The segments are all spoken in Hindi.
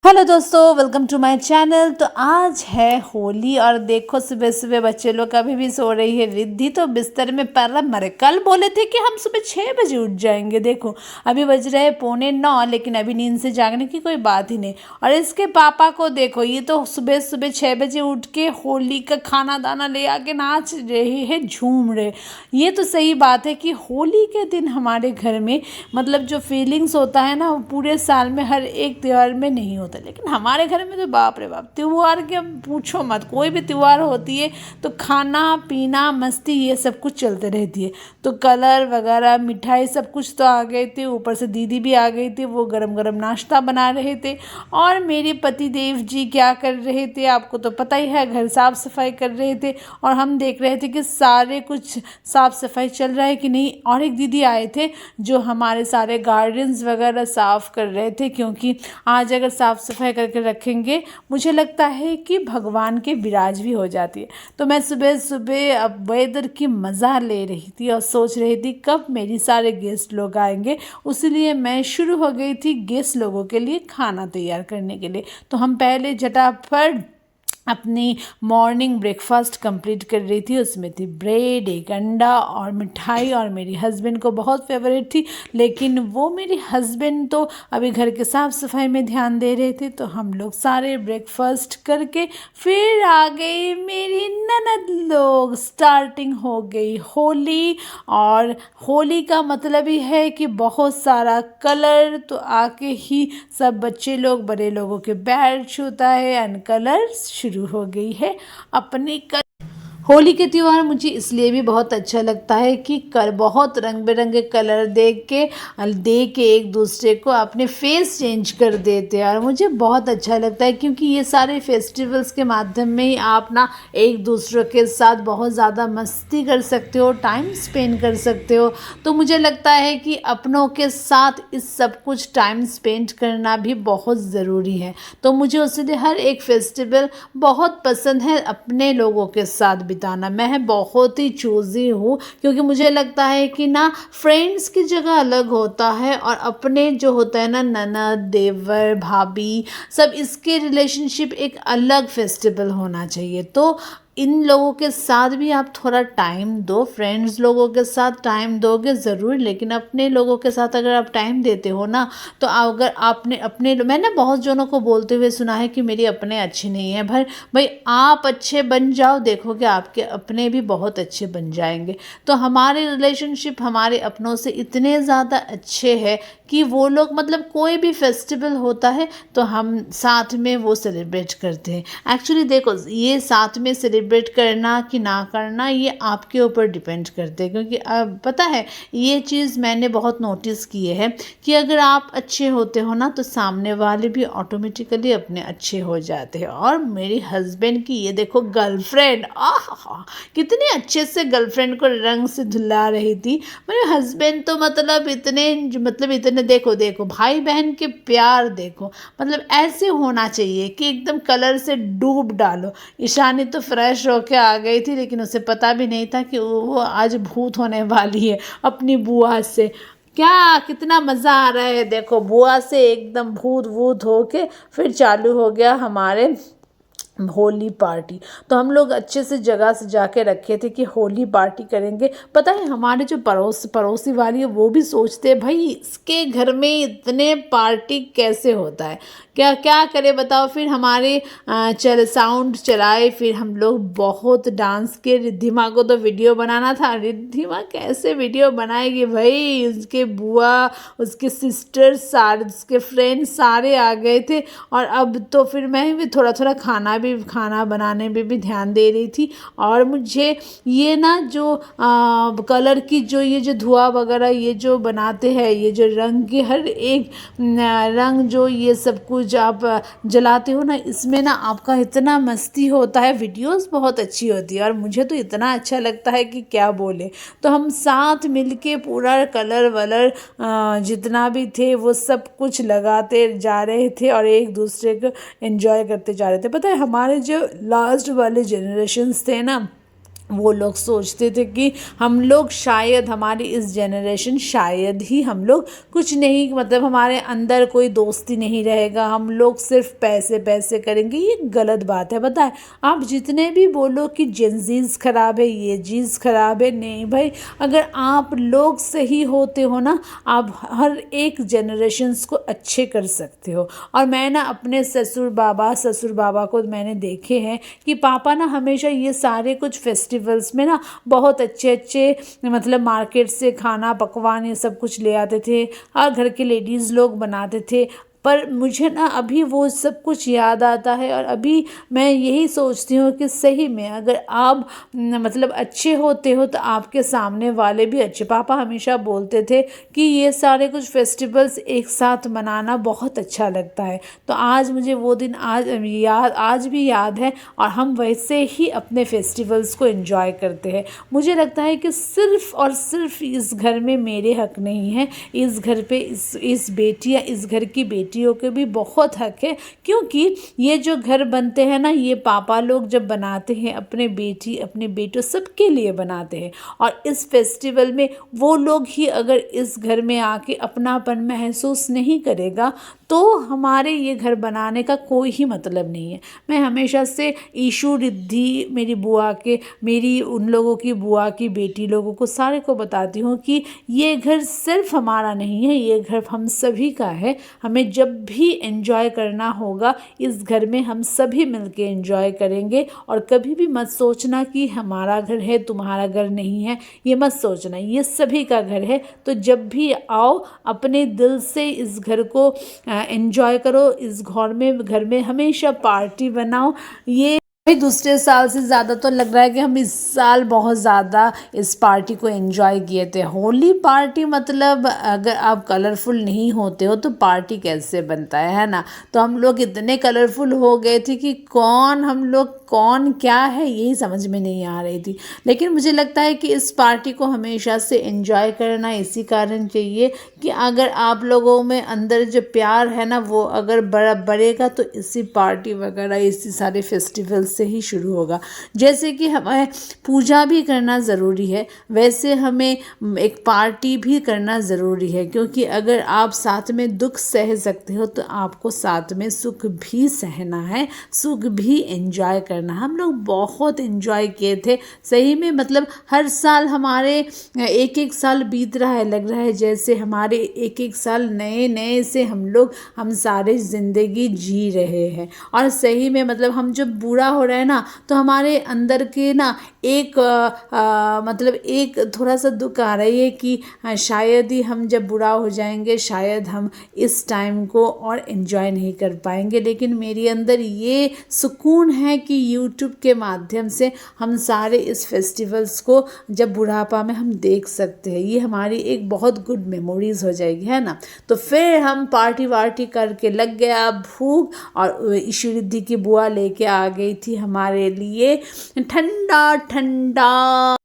हेलो दोस्तों, वेलकम टू माय चैनल। तो आज है होली और देखो सुबह सुबह बच्चे लोग अभी भी सो रही है। रिद्धि तो बिस्तर में पैर मरे। कल बोले थे कि हम सुबह 6 बजे उठ जाएंगे, देखो अभी बज रहे हैं 8:45, लेकिन अभी नींद से जागने की कोई बात ही नहीं। और इसके पापा को देखो, ये तो सुबह सुबह 6 बजे उठ के होली का खाना दाना ले आके नाच रहे हैं, झूम रहे। ये तो सही बात है कि होली के दिन हमारे घर में मतलब जो फीलिंग्स होता है ना, वो पूरे साल में हर एक त्यौहार में नहीं होता। लेकिन हमारे घर में तो बाप रे बाप, त्यौहार के पूछो मत। कोई भी त्यौहार होती है तो खाना पीना मस्ती ये सब कुछ चलते रहती है। तो कलर वगैरह मिठाई सब कुछ तो आ गए थे, ऊपर से दीदी भी आ गई थी, वो गरम गरम नाश्ता बना रहे थे। और मेरे पति देव जी क्या कर रहे थे आपको तो पता ही है, घर साफ सफाई कर रहे थे। और हम देख रहे थे कि सारे कुछ साफ सफाई चल रहा है कि नहीं। और एक दीदी आए थे जो हमारे सारे गार्डन्स वगैरह साफ़ कर रहे थे, क्योंकि आज अगर साफ़ सफाई करके रखेंगे मुझे लगता है कि भगवान के विराज भी हो जाती है। तो मैं सुबह सुबह अब वेदर की मज़ा ले रही थी और सोच रही थी कब मेरी सारे गेस्ट लोग आएंगे। उसीलिए मैं शुरू हो गई थी गेस्ट लोगों के लिए खाना तैयार करने के लिए। तो हम पहले झटाफट अपनी मॉर्निंग ब्रेकफास्ट कंप्लीट कर रही थी। उसमें थी ब्रेड, एक अंडा और मिठाई। और मेरी हस्बैंड को बहुत फेवरेट थी, लेकिन वो मेरे हस्बैंड तो अभी घर के साफ़ सफाई में ध्यान दे रहे थे। तो हम लोग सारे ब्रेकफास्ट करके फिर आ गए मेरी ननद लोग। स्टार्टिंग हो गई होली, और होली का मतलब ही है कि बहुत सारा कलर। तो आके ही सब बच्चे लोग बड़े लोगों के पैर छूता है एंड कलर शुरू हो गई है अपनी होली के त्यौहार मुझे इसलिए भी बहुत अच्छा लगता है कि बहुत रंग बिरंगे कलर देख के एक दूसरे को अपने फेस चेंज कर देते हैं। और मुझे बहुत अच्छा लगता है क्योंकि ये सारे फेस्टिवल्स के माध्यम में ही आप ना एक दूसरे के साथ बहुत ज़्यादा मस्ती कर सकते हो, टाइम स्पेंड कर सकते हो। तो मुझे लगता है कि अपनों के साथ इस सब कुछ टाइम स्पेंड करना भी बहुत ज़रूरी है। तो मुझे उससे हर एक फेस्टिवल बहुत पसंद है अपने लोगों के साथ बिताना। मैं बहुत ही चूज़ी हूँ, क्योंकि मुझे लगता है कि ना फ्रेंड्स की जगह अलग होता है और अपने जो होता है ना ननद देवर भाभी सब, इसके रिलेशनशिप एक अलग फेस्टिवल होना चाहिए। तो इन लोगों के साथ भी आप थोड़ा टाइम दो। फ्रेंड्स लोगों के साथ टाइम दोगे ज़रूर, लेकिन अपने लोगों के साथ अगर आप टाइम देते हो ना, तो अगर आपने अपने, मैंने बहुत जनों को बोलते हुए सुना है कि मेरे अपने अच्छे नहीं हैं। भाई आप अच्छे बन जाओ, देखोगे आपके अपने भी बहुत अच्छे बन जाएंगे। तो हमारे रिलेशनशिप हमारे अपनों से इतने ज़्यादा अच्छे हैं कि वो लोग मतलब कोई भी फेस्टिवल होता है तो हम साथ में वो सेलिब्रेट करते हैं। एक्चुअली देखो, ये साथ में सेलिब्रेट करना कि ना करना ये आपके ऊपर डिपेंड करते हैं, क्योंकि अब पता है ये चीज़ मैंने बहुत नोटिस की है कि अगर आप अच्छे होते हो ना तो सामने वाले भी ऑटोमेटिकली अपने अच्छे हो जाते हैं। और मेरे हस्बैंड की ये देखो गर्लफ्रेंड, आहा कितने अच्छे से गर्लफ्रेंड को रंग से धुला रही थी। मेरे हस्बैंड तो मतलब इतने देखो भाई बहन के प्यार देखो, मतलब ऐसे होना चाहिए कि एकदम कलर से डूब डालो। ईशानी तो फ्रेश होके आ गई थी, लेकिन उसे पता भी नहीं था कि वो आज भूत होने वाली है अपनी बुआ से। क्या कितना मज़ा आ रहा है, देखो बुआ से एकदम भूत वूत होके फिर चालू हो गया हमारे होली पार्टी। तो हम लोग अच्छे से जगह से जाके रखे थे कि होली पार्टी करेंगे। पता है हमारे जो पड़ोसी वाली है वो भी सोचते हैं भाई इसके घर में इतने पार्टी कैसे होता है, क्या क्या करे बताओ। फिर हमारे साउंड चलाए, फिर हम लोग बहुत डांस के। रिद्धिमा को तो वीडियो बनाना था। रिद्धिमा कैसे वीडियो बनाएगी भाई, उसके बुआ उसके सिस्टर सारे उसके फ्रेंड्स सारे आ गए थे। और अब तो फिर मैं भी थोड़ा थोड़ा खाना बनाने में भी ध्यान दे रही थी। और मुझे ये ना जो कलर की जो ये जो धुआं वगैरह ये जो बनाते हैं, ये जो रंग के हर एक रंग जो ये सब कुछ आप जलाते हो ना, इसमें ना आपका इतना मस्ती होता है, वीडियोस बहुत अच्छी होती है और मुझे तो इतना अच्छा लगता है कि क्या बोले। तो हम साथ मिलके पूरा कलर वलर जितना भी थे वो सब कुछ लगाते जा रहे थे और एक दूसरे को एंजॉय करते जा रहे थे। पता है हमारे जो लास्ट वाले जनरेशन्स थे ना, वो लोग सोचते थे कि हम लोग शायद हमारी इस जनरेशन शायद ही हम लोग कुछ नहीं, मतलब हमारे अंदर कोई दोस्ती नहीं रहेगा, हम लोग सिर्फ पैसे पैसे करेंगे। ये गलत बात है। बताए आप जितने भी बोलो कि जेंजीज खराब है, ये चीज़ खराब है, नहीं भाई, अगर आप लोग सही होते हो ना, आप हर एक जनरेशन्स को अच्छे कर सकते हो। और मैं ना अपने ससुर बाबा को मैंने देखे हैं कि पापा ना हमेशा ये सारे कुछ फेस्टिवल्स में ना बहुत अच्छे अच्छे, मतलब मार्केट से खाना पकवान ये सब कुछ ले आते थे और घर के लेडीज़ लोग बनाते थे। पर मुझे ना अभी वो सब कुछ याद आता है और अभी मैं यही सोचती हूँ कि सही में अगर आप मतलब अच्छे होते हो तो आपके सामने वाले भी अच्छे। पापा हमेशा बोलते थे कि ये सारे कुछ फेस्टिवल्स एक साथ मनाना बहुत अच्छा लगता है। तो आज मुझे वो दिन आज भी याद है और हम वैसे ही अपने फेस्टिवल्स को एंजॉय करते हैं। मुझे लगता है कि सिर्फ़ और सिर्फ इस घर में मेरे हक नहीं है, इस घर पे इस बेटी या इस घर की बेटियों के भी बहुत हक है, क्योंकि ये जो घर बनते हैं ना, ये पापा लोग जब बनाते हैं अपने बेटी अपने बेटों सबके लिए बनाते हैं। और इस फेस्टिवल में वो लोग ही अगर इस घर में आके अपनापन महसूस नहीं करेगा तो हमारे ये घर बनाने का कोई ही मतलब नहीं है। मैं हमेशा से ईशु, रिद्धि, मेरी बुआ के, मेरी उन लोगों की बुआ की बेटी लोगों को सारे को बताती हूँ कि ये घर सिर्फ हमारा नहीं है, ये घर हम सभी का है। हमें जब भी एंजॉय करना होगा इस घर में हम सभी मिलके एंजॉय करेंगे। और कभी भी मत सोचना कि हमारा घर है तुम्हारा घर नहीं है, ये मत सोचना, ये सभी का घर है। तो जब भी आओ अपने दिल से इस घर को एंजॉय करो, इस घर में हमेशा पार्टी बनाओ। ये भाई दूसरे साल से ज़्यादा तो लग रहा है कि हम इस साल बहुत ज़्यादा इस पार्टी को एंजॉय किए थे। होली पार्टी मतलब अगर आप कलरफुल नहीं होते हो तो पार्टी कैसे बनता है ना। तो हम लोग इतने कलरफुल हो गए थे कि हम लोग कौन क्या है यही समझ में नहीं आ रही थी। लेकिन मुझे लगता है कि इस पार्टी को हमेशा से एंजॉय करना इसी कारण चाहिए कि अगर आप लोगों में अंदर जो प्यार है ना वो अगर बढ़ेगा तो इसी पार्टी वगैरह इसी सारे फेस्टिवल से ही शुरू होगा। जैसे कि हमें पूजा भी करना ज़रूरी है, वैसे हमें एक पार्टी भी करना ज़रूरी है, क्योंकि अगर आप साथ में दुख सह सकते हो तो आपको साथ में सुख भी सहना है, सुख भी एंजॉय करना। हम लोग बहुत एंजॉय किए थे सही में, मतलब हर साल हमारे एक एक साल बीत रहा है, लग रहा है जैसे हमारे एक एक साल नए नए से हम सारे ज़िंदगी जी रहे हैं। और सही में मतलब हम जब बूढ़ा हो रहे हैं ना तो हमारे अंदर के ना एक मतलब एक थोड़ा सा दुख आ रही है कि शायद ही हम जब बूढ़ा हो जाएंगे शायद हम इस टाइम को और एंजॉय नहीं कर पाएंगे। लेकिन मेरे अंदर ये सुकून है कि यूट्यूब के माध्यम से हम सारे इस फेस्टिवल्स को जब बुढ़ापा में हम देख सकते हैं, ये हमारी एक बहुत गुड मेमोरीज हो जाएगी, है ना। तो फिर हम पार्टी वार्टी करके लग गया भूख, और ईशु रिद्धि की बुआ लेके आ गई थी हमारे लिए ठंडा ठंडा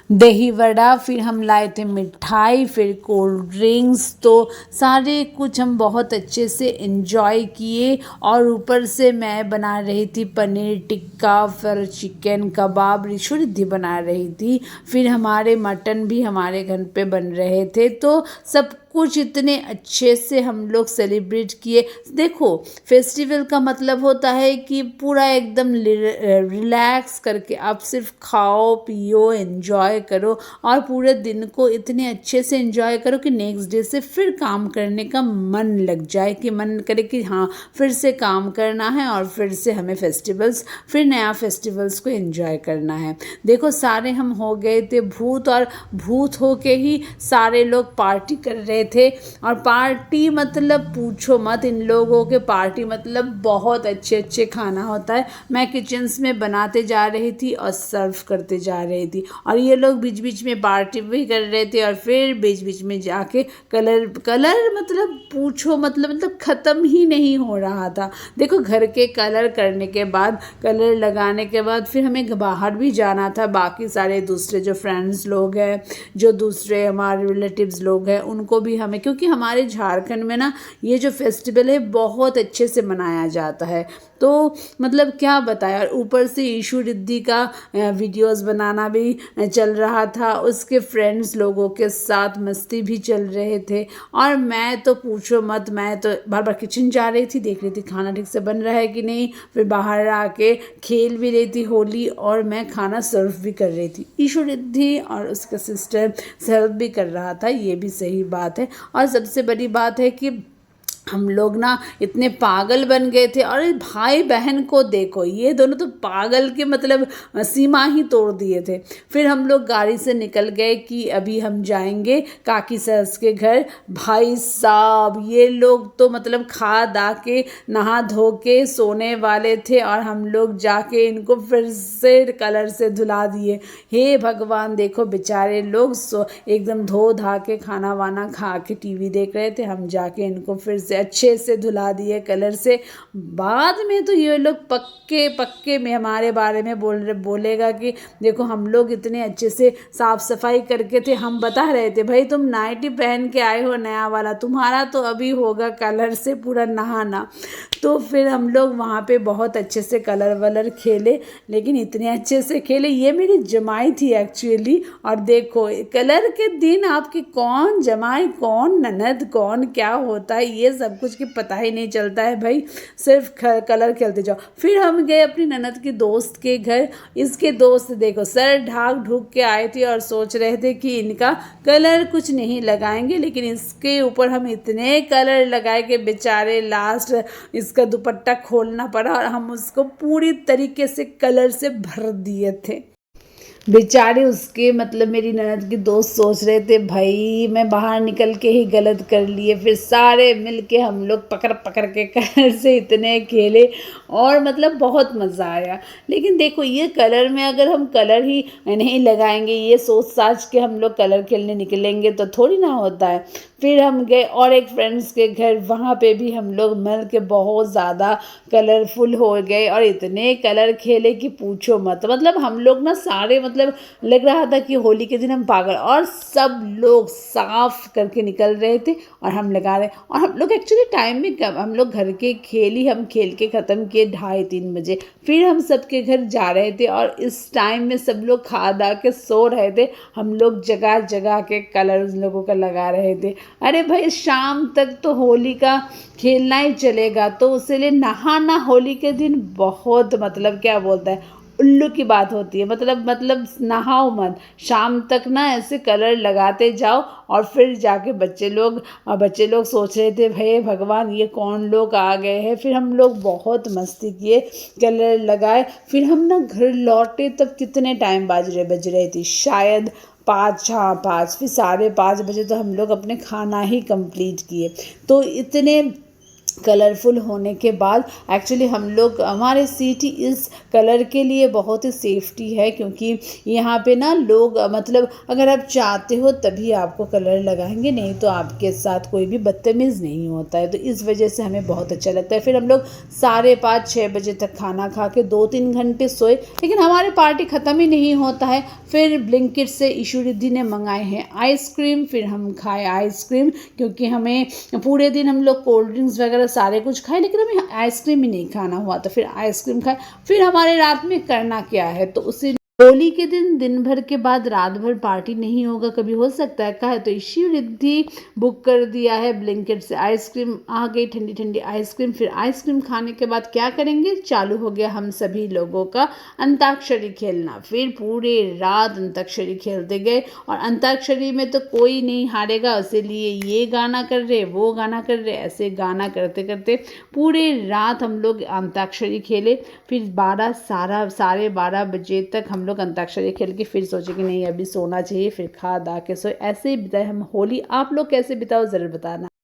दही वड़ा, फिर हम लाए थे मिठाई, फिर कोल्ड ड्रिंक्स। तो सारे कुछ हम बहुत अच्छे से एंजॉय किए। और ऊपर से मैं बना रही थी पनीर टिक्का, फिर चिकन कबाब ईशु रिद्धि बना रही थी, फिर हमारे मटन भी हमारे घर पे बन रहे थे। तो सब कुछ इतने अच्छे से हम लोग सेलिब्रेट किए। देखो फेस्टिवल का मतलब होता है कि पूरा एकदम रिलैक्स करके आप सिर्फ खाओ पियो एंजॉय करो और पूरे दिन को इतने अच्छे से एंजॉय करो कि नेक्स्ट डे से फिर काम करने का मन लग जाए, कि मन करे कि हाँ फिर से काम करना है और फिर से हमें फिर नया फेस्टिवल्स को एंजॉय करना है। देखो सारे हम हो गए थे भूत, और भूत हो के ही सारे लोग पार्टी कर रहे थे। और पार्टी मतलब पूछो मत, इन लोगों के पार्टी मतलब बहुत अच्छे अच्छे खाना होता है। मैं किचन्स में बनाते जा रही थी और सर्व करते जा रही थी, और ये लोग बीच बीच में पार्टी भी कर रहे थे। और फिर बीच बीच में जाके कलर मतलब पूछो मतलब ख़त्म ही नहीं हो रहा था। देखो घर के कलर करने के बाद, कलर लगाने के बाद फिर हमें बाहर भी जाना था। बाकी सारे दूसरे जो फ्रेंड्स लोग हैं, जो दूसरे हमारे रिलेटिव्स लोग हैं, उनको भी भी हमें, क्योंकि हमारे झारखंड में ना ये जो फेस्टिवल है बहुत अच्छे से मनाया जाता है। तो मतलब क्या बताया, और ऊपर से ईशु रिद्धि का वीडियोस बनाना भी चल रहा था, उसके फ्रेंड्स लोगों के साथ मस्ती भी चल रहे थे। और मैं तो पूछो मत, मैं तो बार बार किचन जा रही थी, देख रही थी खाना ठीक से बन रहा है कि नहीं, फिर बाहर आके खेल भी रही थी होली और मैं खाना सर्व भी कर रही थी। ईशु रिद्धि और उसका सिस्टर सर्व भी कर रहा था, ये भी सही बात है। और सबसे बड़ी बात है कि हम लोग ना इतने पागल बन गए थे, और भाई बहन को देखो, ये दोनों तो पागल के मतलब सीमा ही तोड़ दिए थे। फिर हम लोग गाड़ी से निकल गए कि अभी हम जाएंगे काकी सस के घर। भाई साहब ये लोग तो मतलब खा दा के नहा धो के सोने वाले थे, और हम लोग जाके इनको फिर से कलर से धुला दिए। हे भगवान, देखो बेचारे लोग एकदम धो धा के खाना वाना खा के टीवी देख रहे थे, हम जाके इनको फिर से अच्छे से धुला दिए कलर से। बाद में तो ये लोग पक्के पक्के में हमारे बारे में बोलेगा कि देखो हम लोग इतने अच्छे से साफ सफाई करके थे। हम बता रहे थे भाई तुम नाइटी पहन के आए हो नया वाला, तुम्हारा तो अभी होगा कलर से पूरा नहाना। तो फिर हम लोग वहाँ पे बहुत अच्छे से कलर वलर खेले, लेकिन इतने अच्छे से खेले, ये मेरी जमाई थी एक्चुअली। और देखो कलर के दिन आपकी कौन जमाई कौन ननद कौन क्या होता है ये सब कुछ की पता ही नहीं चलता है भाई, सिर्फ कलर खेलते जाओ। फिर हम गए अपनी ननद के दोस्त के घर। इसके दोस्त देखो सर ढाक ढूक के आए थे और सोच रहे थे कि इनका कलर कुछ नहीं लगाएंगे, लेकिन इसके ऊपर हम इतने कलर लगाए कि बेचारे लास्ट इसका दुपट्टा खोलना पड़ा और हम उसको पूरी तरीके से कलर से भर दिए थे। बेचारे उसके मतलब मेरी ननद के दोस्त सोच रहे थे भाई मैं बाहर निकल के ही गलत कर लिए। फिर सारे मिल के हम लोग पकड़ पकड़ के कलर से इतने खेले और मतलब बहुत मज़ा आया। लेकिन देखो ये कलर में अगर हम कलर ही नहीं लगाएंगे, ये सोच साच के हम लोग कलर खेलने निकलेंगे तो थोड़ी ना होता है। फिर हम गए और एक फ्रेंड्स के घर, वहाँ पे भी हम लोग मिल के बहुत ज़्यादा कलरफुल हो गए और इतने कलर खेले कि पूछो मत। मतलब हम लोग ना सारे मतलब लग रहा था कि होली के दिन हम पागल, और सब लोग साफ करके निकल रहे थे और हम लगा रहे। और हम लोग एक्चुअली टाइम में हम लोग घर के हम खेल के ख़त्म किए 2:30-3 बजे। फिर हम सबके घर जा रहे थे और इस टाइम में सब लोग खा दा के सो रहे थे, हम लोग जगह जगह के कलर लोगों का लगा रहे थे। अरे भाई शाम तक तो होली का खेलना ही चलेगा, तो उसके लिए नहाना होली के दिन बहुत मतलब क्या बोलता है उल्लू की बात होती है। मतलब नहाओ मत, शाम तक ना ऐसे कलर लगाते जाओ। और फिर जाके बच्चे लोग सोच रहे थे भाई भगवान ये कौन लोग आ गए हैं। फिर हम लोग बहुत मस्ती किए, कलर लगाए। फिर हम ना घर लौटे तब कितने टाइम बज रहे थी, शायद 5, फिर 5:30 बजे तो हम लोग अपने खाना ही कंप्लीट किए। तो इतने कलरफुल होने के बाद एक्चुअली हम लोग हमारे सिटी इस कलर के लिए बहुत ही सेफ्टी है, क्योंकि यहाँ पे ना लोग मतलब अगर आप चाहते हो तभी आपको कलर लगाएंगे, नहीं तो आपके साथ कोई भी बदतमीज़ नहीं होता है। तो इस वजह से हमें बहुत अच्छा लगता है। फिर हम लोग 5:30-6 बजे तक खाना खा के 2-3 घंटे सोए, लेकिन हमारे पार्टी ख़त्म ही नहीं होता है। फिर ब्लिंकिट से ईशु रिद्धि ने मंगाए हैं आइसक्रीम, फिर हम खाए आइसक्रीम, क्योंकि हमें पूरे दिन हम लोग कोल्ड ड्रिंक्स वगैरह सारे कुछ खाए, लेकिन हमें आइसक्रीम ही नहीं खाना हुआ, तो फिर आइसक्रीम खाए। फिर हमारे रात में करना क्या है, तो उसी होली के दिन भर के बाद रात भर पार्टी नहीं होगा, कभी हो सकता है का, तो ईशु रिद्धि बुक कर दिया है ब्लिंकिट से। आइसक्रीम आ गई, ठंडी ठंडी आइसक्रीम। फिर आइसक्रीम खाने के बाद क्या करेंगे, चालू हो गया हम सभी लोगों का अंताक्षरी खेलना। फिर पूरे रात अंताक्षरी खेलते गए, और अंताक्षरी में तो कोई नहीं हारेगा, इसीलिए ये गाना कर रहे वो गाना कर रहे, ऐसे गाना करते करते पूरे रात हम लोग अंताक्षरी खेले। फिर 12 बजे तक हम लोग अंताक्षरी खेल के फिर सोचे कि नहीं अभी सोना चाहिए, फिर खा दा के सोए। ऐसे ही बिताए हम होली। आप लोग कैसे बिताओ ज़रूर बताना।